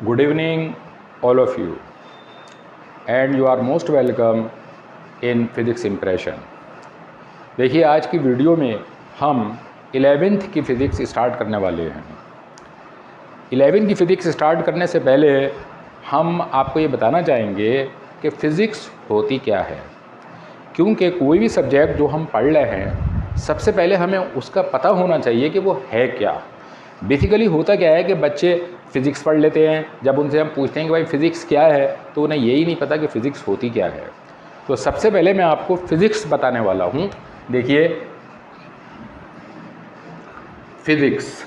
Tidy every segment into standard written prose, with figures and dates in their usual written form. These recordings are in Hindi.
Good evening, all of you, and you are most welcome in Physics Impression. देखिए, आज की वीडियो में हम 11th की फ़िज़िक्स स्टार्ट करने वाले हैं। 11th की फ़िज़िक्स स्टार्ट करने से पहले हम आपको ये बताना चाहेंगे कि फ़िज़िक्स होती क्या है, क्योंकि कोई भी सब्जेक्ट जो हम पढ़ रहे हैं सबसे पहले हमें उसका पता होना चाहिए कि वो है क्या। बेसिकली होता क्या है कि बच्चे फ़िज़िक्स पढ़ लेते हैं, जब उनसे हम पूछते हैं कि भाई फ़िज़िक्स क्या है तो उन्हें यही नहीं पता कि फ़िज़िक्स होती क्या है। तो सबसे पहले मैं आपको फ़िज़िक्स बताने वाला हूँ। देखिए, फ़िज़िक्स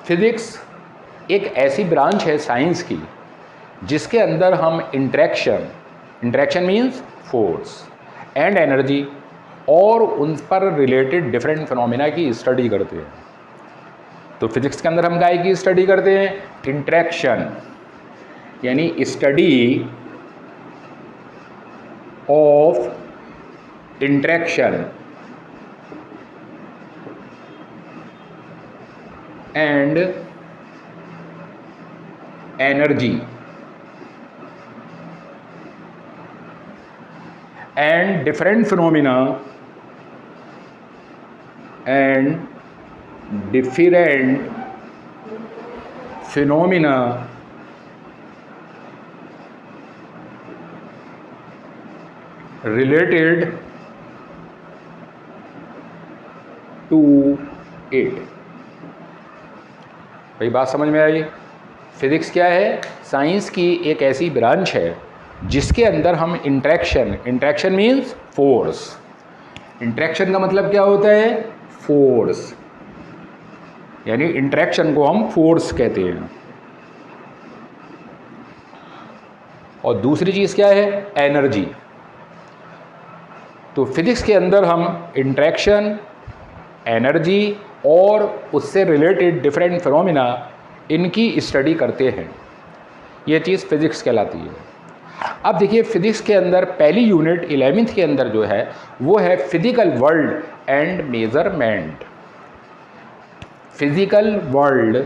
फ़िज़िक्स एक ऐसी ब्रांच है साइंस की जिसके अंदर हम interaction means force and energy और उन पर रिलेटेड डिफरेंट फिनोमिना की स्टडी करते हैं। तो फिजिक्स के अंदर हम काय की स्टडी करते हैं? इंटरेक्शन, यानी study of interaction and energy and different phenomena related to it। भाई बात समझ में आई? फिजिक्स क्या है? साइंस की एक ऐसी ब्रांच है जिसके अंदर हम इंटरेक्शन मीन्स फोर्स। इंटरेक्शन का मतलब क्या होता है? फोर्स, यानी इंटरेक्शन को हम फोर्स कहते हैं। और दूसरी चीज़ क्या है? एनर्जी। तो फिजिक्स के अंदर हम इंटरेक्शन, एनर्जी और उससे रिलेटेड डिफरेंट फिनोमिना इनकी स्टडी करते हैं। ये चीज़ फिजिक्स कहलाती है। अब देखिए, फिजिक्स के अंदर पहली यूनिट 11th के अंदर जो है वो है physical world and measurement. Physical world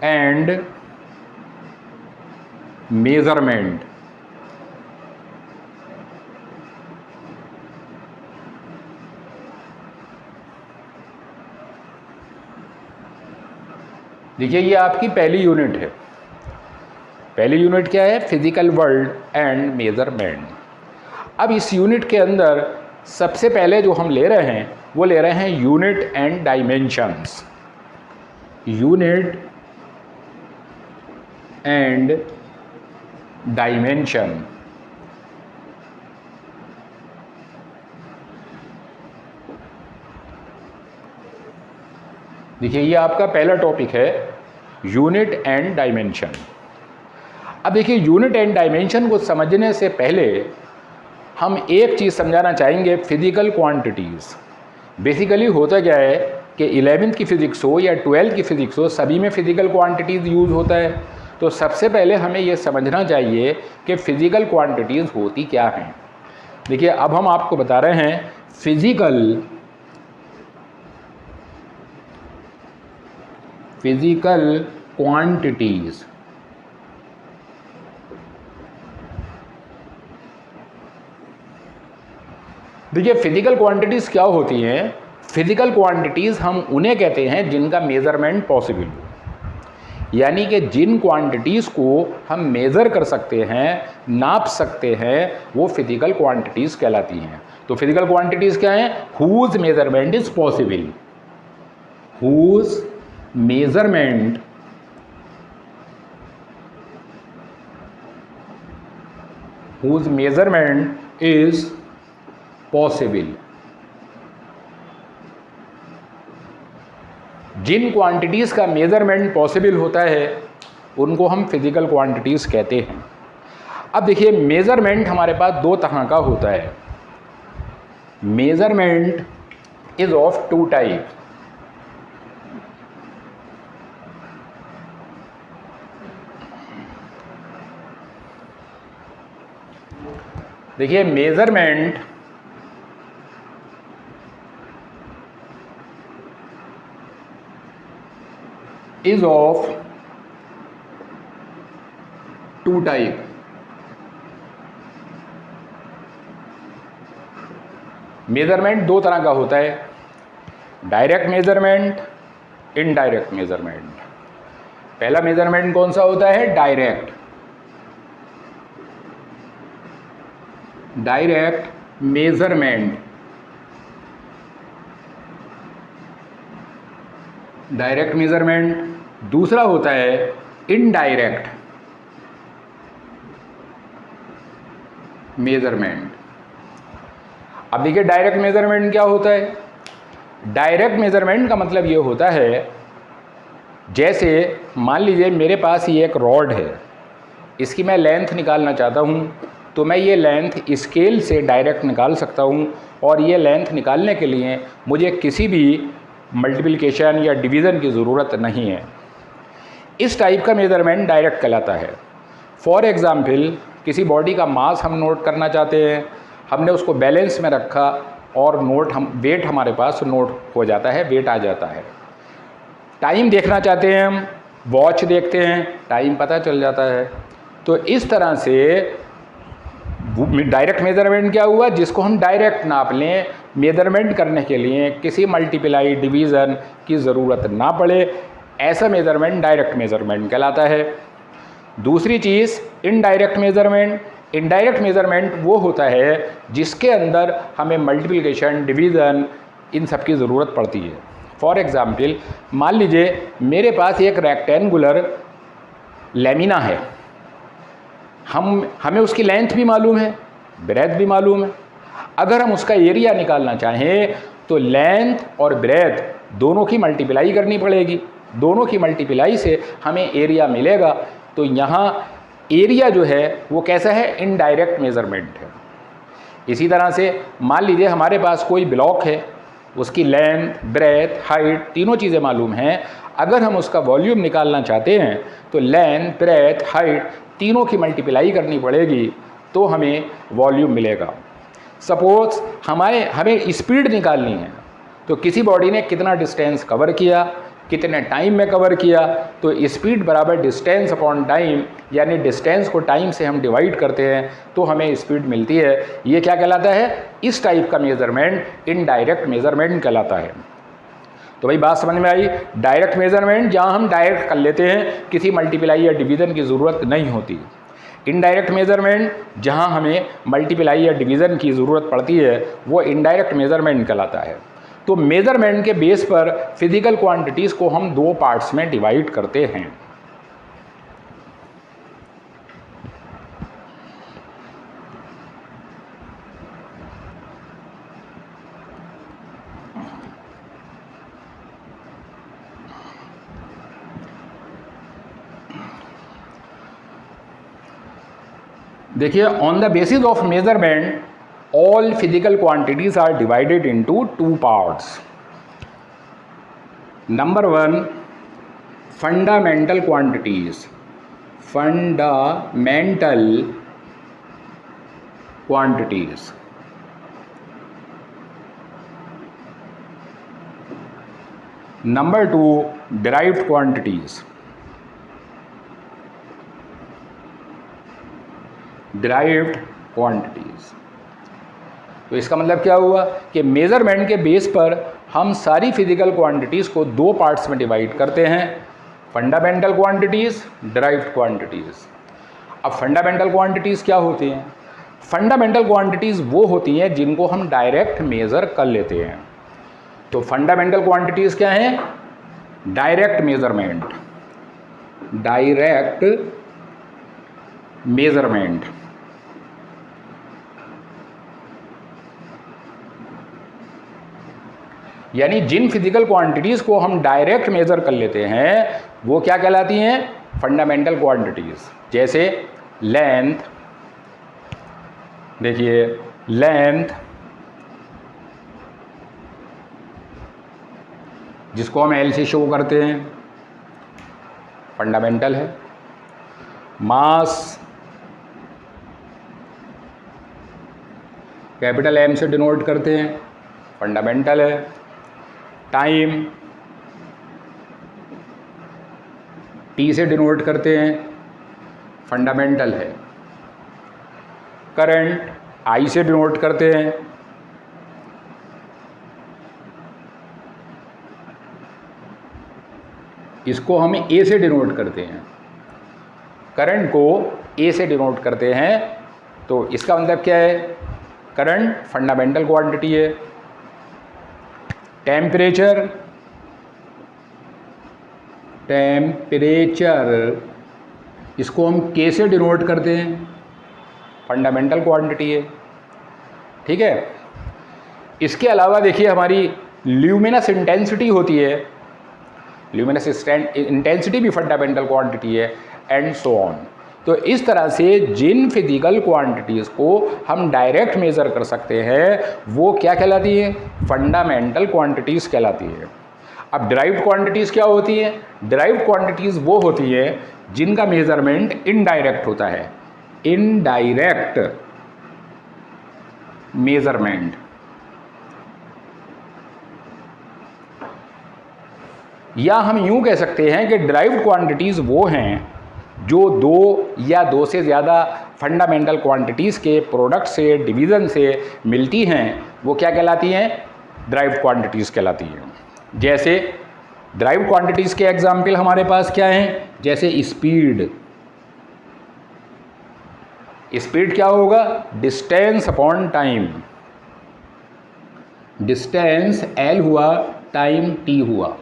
and measurement. देखिए, ये आपकी पहली यूनिट है। पहली यूनिट क्या है? Physical world and measurement. अब इस यूनिट के अंदर सबसे पहले जो हम ले रहे हैं वो ले रहे हैं unit and dimensions. Unit and dimension. देखिए, ये आपका पहला टॉपिक है, यूनिट एंड डायमेंशन। अब देखिए, यूनिट एंड डायमेंशन को समझने से पहले हम एक चीज़ समझाना चाहेंगे, फिजिकल क्वांटिटीज़। बेसिकली होता क्या है कि 11th की फ़िज़िक्स हो या 12th की फ़िज़िक्स हो, सभी में फिजिकल क्वांटिटीज़ यूज़ होता है। तो सबसे पहले हमें ये समझना चाहिए कि फिजिकल क्वांटिटीज़ होती क्या हैं। देखिए, अब हम आपको बता रहे हैं फिजिकल क्वांटिटीज़। देखिए, फिजिकल क्वांटिटीज़ क्या होती हैं? फिजिकल क्वांटिटीज़ हम उन्हें कहते हैं जिनका मेज़रमेंट पॉसिबल हो, यानी कि जिन क्वांटिटीज़ को हम मेज़र कर सकते हैं, नाप सकते हैं, वो फिजिकल क्वांटिटीज़ कहलाती हैं। तो फिजिकल क्वांटिटीज़ क्या हैं? Whose measurement is possible, whose measurement is possible. जिन क्वांटिटीज़ का मेज़रमेंट पॉसिबल होता है उनको हम फिजिकल क्वांटिटीज़ कहते हैं। अब देखिए, मेज़रमेंट हमारे पास दो तरह का होता है। Measurement is of two type. देखिए measurement is of two type. Measurement दो तरह का होता है, डायरेक्ट मेजरमेंट, इनडायरेक्ट मेजरमेंट। पहला मेजरमेंट कौन सा होता है? Direct. Direct measurement, direct measurement. दूसरा होता है इनडायरेक्ट मेजरमेंट। अब देखिए डायरेक्ट मेजरमेंट क्या होता है। डायरेक्ट मेजरमेंट का मतलब ये होता है, जैसे मान लीजिए मेरे पास ये एक रॉड है, इसकी मैं लेंथ निकालना चाहता हूँ, तो मैं ये लेंथ स्केल से डायरेक्ट निकाल सकता हूँ, और ये लेंथ निकालने के लिए मुझे किसी भी मल्टीप्लिकेशन या डिवीज़न की ज़रूरत नहीं है। इस टाइप का मेजरमेंट डायरेक्ट कहलाता है। फॉर एग्ज़ाम्पल, किसी बॉडी का मास हम नोट करना चाहते हैं, हमने उसको बैलेंस में रखा और वेट हमारे पास नोट हो जाता है, वेट आ जाता है। टाइम देखना चाहते हैं हम, वॉच देखते हैं, टाइम पता चल जाता है। तो इस तरह से डायरेक्ट मेजरमेंट क्या हुआ, जिसको हम डायरेक्ट नाप लें, मेजरमेंट करने के लिए किसी मल्टीप्लाई डिवीज़न की ज़रूरत ना पड़े, ऐसा मेजरमेंट डायरेक्ट मेजरमेंट कहलाता है। दूसरी चीज़ इनडायरेक्ट मेजरमेंट। इनडायरेक्ट मेजरमेंट वो होता है जिसके अंदर हमें मल्टीप्लिकेशन, डिवीज़न, इन सब की ज़रूरत पड़ती है। फॉर एग्ज़ाम्पल, मान लीजिए मेरे पास एक रेक्टेंगुलर लेमिना है, हमें उसकी लेंथ भी मालूम है, ब्रेथ भी मालूम है। अगर हम उसका एरिया निकालना चाहें तो लेंथ और ब्रेथ दोनों की मल्टीप्लाई करनी पड़ेगी, दोनों की मल्टीप्लाई से हमें एरिया मिलेगा। तो यहाँ एरिया जो है वो कैसा है? इनडायरेक्ट मेजरमेंट है। इसी तरह से मान लीजिए हमारे पास कोई ब्लॉक है, उसकी लेंथ, ब्रेथ, हाइट तीनों चीज़ें मालूम हैं। अगर हम उसका वॉल्यूम निकालना चाहते हैं तो लेंथ, ब्रेथ, हाइट तीनों की मल्टीप्लाई करनी पड़ेगी, तो हमें वॉल्यूम मिलेगा। सपोज हमें स्पीड निकालनी है, तो किसी बॉडी ने कितना डिस्टेंस कवर किया, कितने टाइम में कवर किया, तो स्पीड बराबर डिस्टेंस अपॉन टाइम, यानी डिस्टेंस को टाइम से हम डिवाइड करते हैं तो हमें स्पीड मिलती है। ये क्या कहलाता है? इस टाइप का मेजरमेंट इनडायरेक्ट मेजरमेंट कहलाता है। तो भाई बात समझ में आई। डायरेक्ट मेजरमेंट जहाँ हम डायरेक्ट कर लेते हैं, किसी मल्टीप्लाई या डिवीज़न की ज़रूरत नहीं होती। इनडायरेक्ट मेजरमेंट जहाँ हमें मल्टीप्लाई या डिवीज़न की ज़रूरत पड़ती है, वो इनडायरेक्ट मेजरमेंट कहलाता है। तो मेजरमेंट के बेस पर फिजिकल क्वांटिटीज़ को हम दो पार्ट्स में डिवाइड करते हैं। देखिए, on the basis of measurement all physical quantities are divided into two parts. Number one, fundamental quantities. Fundamental quantities. Number two, derived quantities. Derived quantities. तो इसका मतलब क्या हुआ कि मेज़रमेंट के बेस पर हम सारी फिजिकल क्वांटिटीज़ को दो पार्ट्स में डिवाइड करते हैं, फंडामेंटल क्वांटिटीज़, डिराइव्ड क्वांटिटीज़। अब फंडामेंटल क्वांटिटीज़ क्या होती हैं? फंडामेंटल क्वांटिटीज़ वो होती हैं जिनको हम डायरेक्ट मेज़र कर लेते हैं। तो फंडामेंटल क्वांटिटीज़ क्या हैं? Direct measurement, direct measurement. यानी जिन फिजिकल क्वांटिटीज़ को हम डायरेक्ट मेज़र कर लेते हैं वो क्या कहलाती हैं? Fundamental quantities. जैसे लेंथ, देखिए लेंथ जिसको हम एल से शो करते हैं, फंडामेंटल है। मास, कैपिटल M से डिनोट करते हैं, फंडामेंटल है। टाइम T से डिनोट करते हैं, फंडामेंटल है। करंट I से डिनोट करते हैं, इसको हम A से डिनोट करते हैं, करंट को A से डिनोट करते हैं। तो इसका मतलब क्या है, करंट फंडामेंटल क्वांटिटी है। टेम्परेचर, इसको हम K से डिनोट करते हैं, फंडामेंटल क्वांटिटी है। ठीक है। इसके अलावा देखिए हमारी ल्यूमिनस इंटेंसिटी होती है, ल्यूमिनस इंटेंसिटी भी फंडामेंटल क्वांटिटी है, एंड सो ऑन। तो इस तरह से जिन फिजिकल क्वांटिटीज़ को हम डायरेक्ट मेज़र कर सकते हैं वो क्या कहलाती है, फंडामेंटल क्वांटिटीज़ कहलाती है। अब डिराइव्ड क्वांटिटीज़ क्या होती हैं, डिराइव्ड क्वांटिटीज़ वो होती है जिनका मेजरमेंट इनडायरेक्ट होता है, इनडायरेक्ट मेजरमेंट। या हम यूं कह सकते हैं कि डिराइव्ड क्वांटिटीज़ वो हैं जो दो या दो से ज़्यादा फंडामेंटल क्वांटिटीज़ के प्रोडक्ट से, डिवीज़न से मिलती हैं, वो क्या कहलाती हैं, डिराइव्ड क्वांटिटीज़ कहलाती हैं। जैसे डिराइव्ड क्वांटिटीज़ के एग्जाम्पल हमारे पास क्या हैं, जैसे स्पीड। स्पीड क्या होगा, distance upon time. Distance L हुआ, टाइम T हुआ।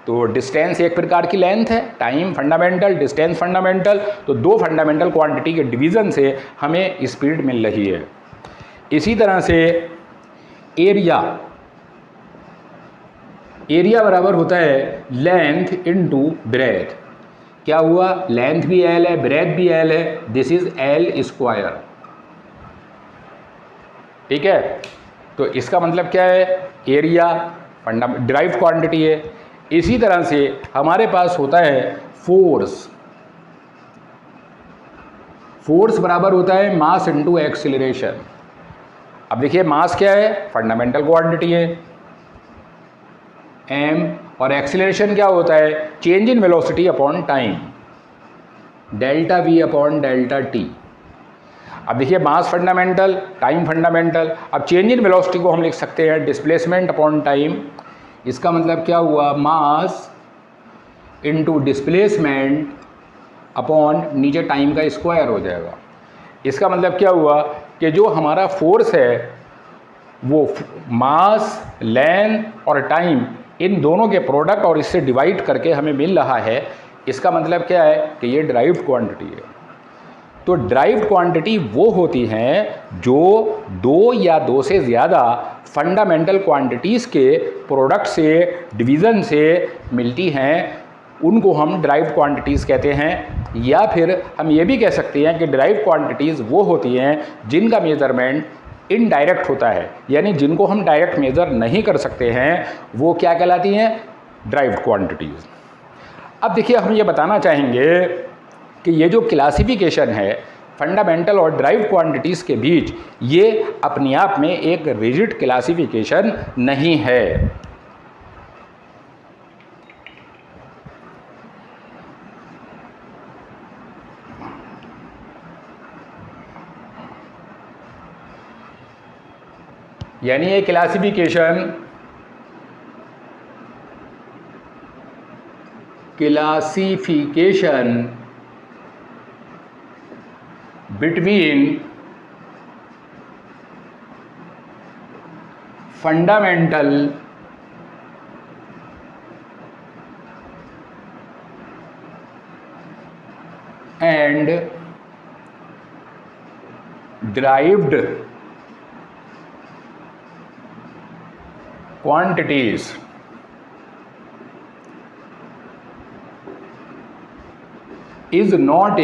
तो डिस्टेंस एक प्रकार की लेंथ है, टाइम फंडामेंटल, डिस्टेंस फंडामेंटल। तो दो फंडामेंटल क्वांटिटी के डिवीज़न से हमें स्पीड मिल रही है। इसी तरह से एरिया, एरिया बराबर होता है लेंथ इनटू ब्रेथ। क्या हुआ, लेंथ भी L है, ब्रेथ भी L है, दिस इज L स्क्वायर। ठीक है। तो इसका मतलब क्या है, एरिया डिराइव्ड क्वांटिटी है। इसी तरह से हमारे पास होता है फोर्स। फोर्स बराबर होता है मास इनटू एक्सीलरेशन। अब देखिए मास क्या है, फंडामेंटल क्वांटिटी है m, और एक्सीलरेशन क्या होता है, change in velocity upon time, delta v upon delta t। अब देखिए मास फंडामेंटल, टाइम फंडामेंटल। अब चेंज इन वेलोसिटी को हम लिख सकते हैं डिस्प्लेसमेंट अपॉन टाइम। इसका मतलब क्या हुआ, मास इनटू डिस्प्लेसमेंट अपॉन नीचे टाइम का स्क्वायर हो जाएगा। इसका मतलब क्या हुआ कि जो हमारा फोर्स है वो मास, लेंथ और टाइम इन दोनों के प्रोडक्ट और इससे डिवाइड करके हमें मिल रहा है। इसका मतलब क्या है कि ये डिराइव्ड क्वांटिटी है। तो डिराइव्ड क्वांटिटी वो होती हैं जो दो या दो से ज़्यादा फंडामेंटल क्वांटिटीज़ के प्रोडक्ट से, डिवीज़न से मिलती हैं, उनको हम डिराइव्ड क्वांटिटीज़ कहते हैं। या फिर हम ये भी कह सकते हैं कि डिराइव्ड क्वांटिटीज़ वो होती हैं जिनका मेजरमेंट इनडायरेक्ट होता है, यानी जिनको हम डायरेक्ट मेज़र नहीं कर सकते हैं, वो क्या कहलाती हैं, डिराइव्ड क्वांटिटीज़। अब देखिए हम ये बताना चाहेंगे कि ये जो क्लासिफिकेशन है फंडामेंटल और डिराइव्ड क्वांटिटीज़ के बीच, ये अपने आप में एक रिजिड क्लासिफिकेशन नहीं है। यानी ये classification between fundamental and derived quantities is not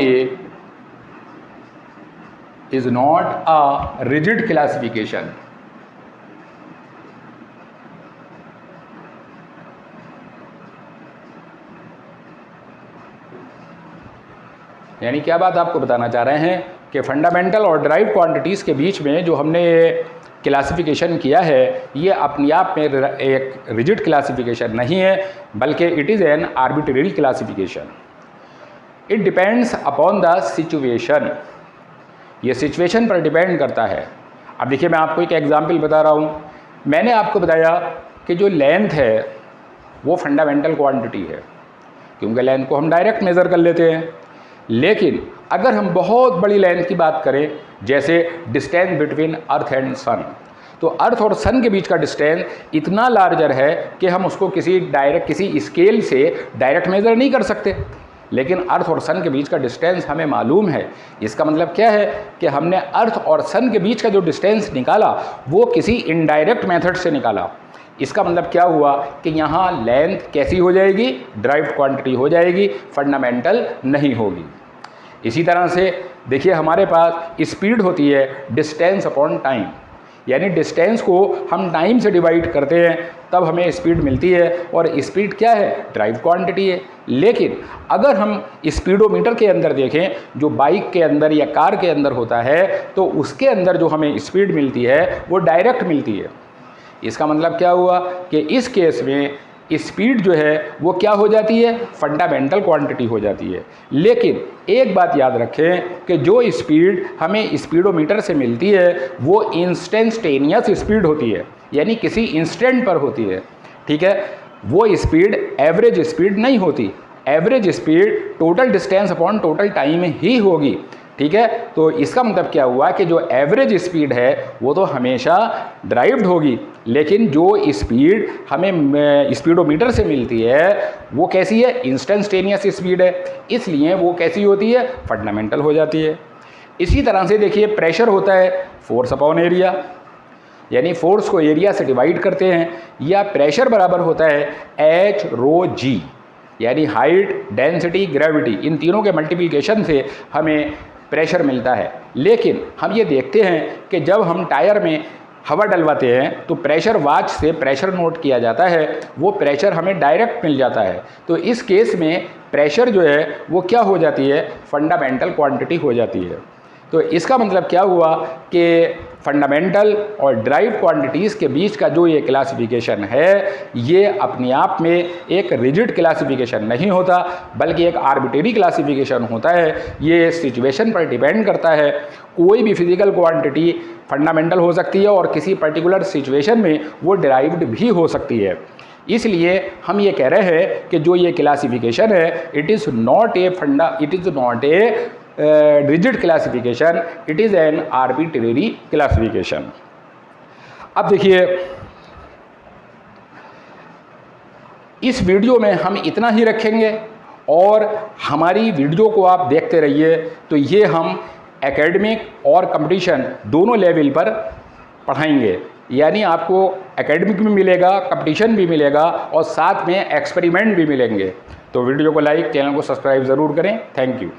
a rigid classification। यानी क्या बात आपको बताना चाह रहे हैं कि फंडामेंटल और ड्राइव्ड क्वांटिटीज़ के बीच में जो हमने क्लासिफिकेशन किया है ये अपने आप में एक रिजिड क्लासिफिकेशन नहीं है, बल्कि it is an arbitrary classification. It depends upon the situation, ये सिचुएशन पर डिपेंड करता है। अब देखिए मैं आपको एक एग्जांपल बता रहा हूँ। मैंने आपको बताया कि जो लेंथ है वो फंडामेंटल क्वांटिटी है, क्योंकि लेंथ को हम डायरेक्ट मेज़र कर लेते हैं। लेकिन अगर हम बहुत बड़ी लेंथ की बात करें, जैसे डिस्टेंस बिटवीन अर्थ एंड सन, तो अर्थ और सन के बीच का डिस्टेंस इतना लार्जर है कि हम उसको किसी स्केल से डायरेक्ट मेज़र नहीं कर सकते। लेकिन अर्थ और सन के बीच का डिस्टेंस हमें मालूम है। इसका मतलब क्या है कि हमने अर्थ और सन के बीच का जो डिस्टेंस निकाला वो किसी इनडायरेक्ट मेथड से निकाला। इसका मतलब क्या हुआ कि यहाँ लेंथ कैसी हो जाएगी, ड्राइव्ड क्वांटिटी हो जाएगी, फंडामेंटल नहीं होगी। इसी तरह से देखिए हमारे पास स्पीड होती है डिस्टेंस अपॉन टाइम, यानी डिस्टेंस को हम टाइम से डिवाइड करते हैं तब हमें स्पीड मिलती है, और स्पीड क्या है, ड्राइव क्वांटिटी है। लेकिन अगर हम स्पीडोमीटर के अंदर देखें, जो बाइक के अंदर या कार के अंदर होता है, तो उसके अंदर जो हमें स्पीड मिलती है वो डायरेक्ट मिलती है। इसका मतलब क्या हुआ कि इस केस में स्पीड जो है वो क्या हो जाती है, फंडामेंटल क्वांटिटी हो जाती है। लेकिन एक बात याद रखें कि जो स्पीड हमें स्पीडोमीटर से मिलती है वो इंस्टेंटेनियस स्पीड होती है, यानी किसी इंस्टेंट पर होती है। ठीक है, वो स्पीड एवरेज स्पीड नहीं होती। Average speed total distance upon total time ही होगी। ठीक है, तो इसका मतलब क्या हुआ कि जो एवरेज स्पीड है वो तो हमेशा ड्राइव्ड होगी, लेकिन जो स्पीड हमें स्पीडोमीटर से मिलती है वो कैसी है, इंस्टेंटेनियस स्पीड है, इसलिए वो कैसी होती है, फंडामेंटल हो जाती है। इसी तरह से देखिए प्रेशर होता है फोर्स अपॉन एरिया, यानी फोर्स को एरिया से डिवाइड करते हैं, या प्रेशर बराबर होता है H रो G, यानी हाइट, डेंसिटी, ग्रेविटी, इन तीनों के मल्टीप्लिकेशन से हमें प्रेशर मिलता है। लेकिन हम ये देखते हैं कि जब हम टायर में हवा डलवाते हैं तो प्रेशर वॉच से प्रेशर नोट किया जाता है, वो प्रेशर हमें डायरेक्ट मिल जाता है। तो इस केस में प्रेशर जो है वो क्या हो जाती है, फंडामेंटल क्वांटिटी हो जाती है। तो इसका मतलब क्या हुआ कि फंडामेंटल और ड्राइव क्वांटिटीज़ के बीच का जो ये क्लासिफिकेशन है ये अपने आप में एक रिजिड क्लासिफिकेशन नहीं होता, बल्कि एक आर्बिट्रेरी क्लासिफिकेशन होता है। ये सिचुएशन पर डिपेंड करता है। कोई भी फिजिकल क्वांटिटी फंडामेंटल हो सकती है और किसी पर्टिकुलर सिचुएशन में वो डिराइव्ड भी हो सकती है। इसलिए हम ये कह रहे हैं कि जो ये क्लासिफिकेशन है it is not a rigid classification, it is an arbitrary classification। अब देखिए इस वीडियो में हम इतना ही रखेंगे और हमारी वीडियो को आप देखते रहिए। तो ये हम एकेडमिक और कंपटीशन दोनों लेवल पर पढ़ाएंगे, यानी आपको एकेडमिक भी मिलेगा, कंपटीशन भी मिलेगा और साथ में एक्सपेरिमेंट भी मिलेंगे। तो वीडियो को लाइक, चैनल को सब्सक्राइब ज़रूर करें। Thank you.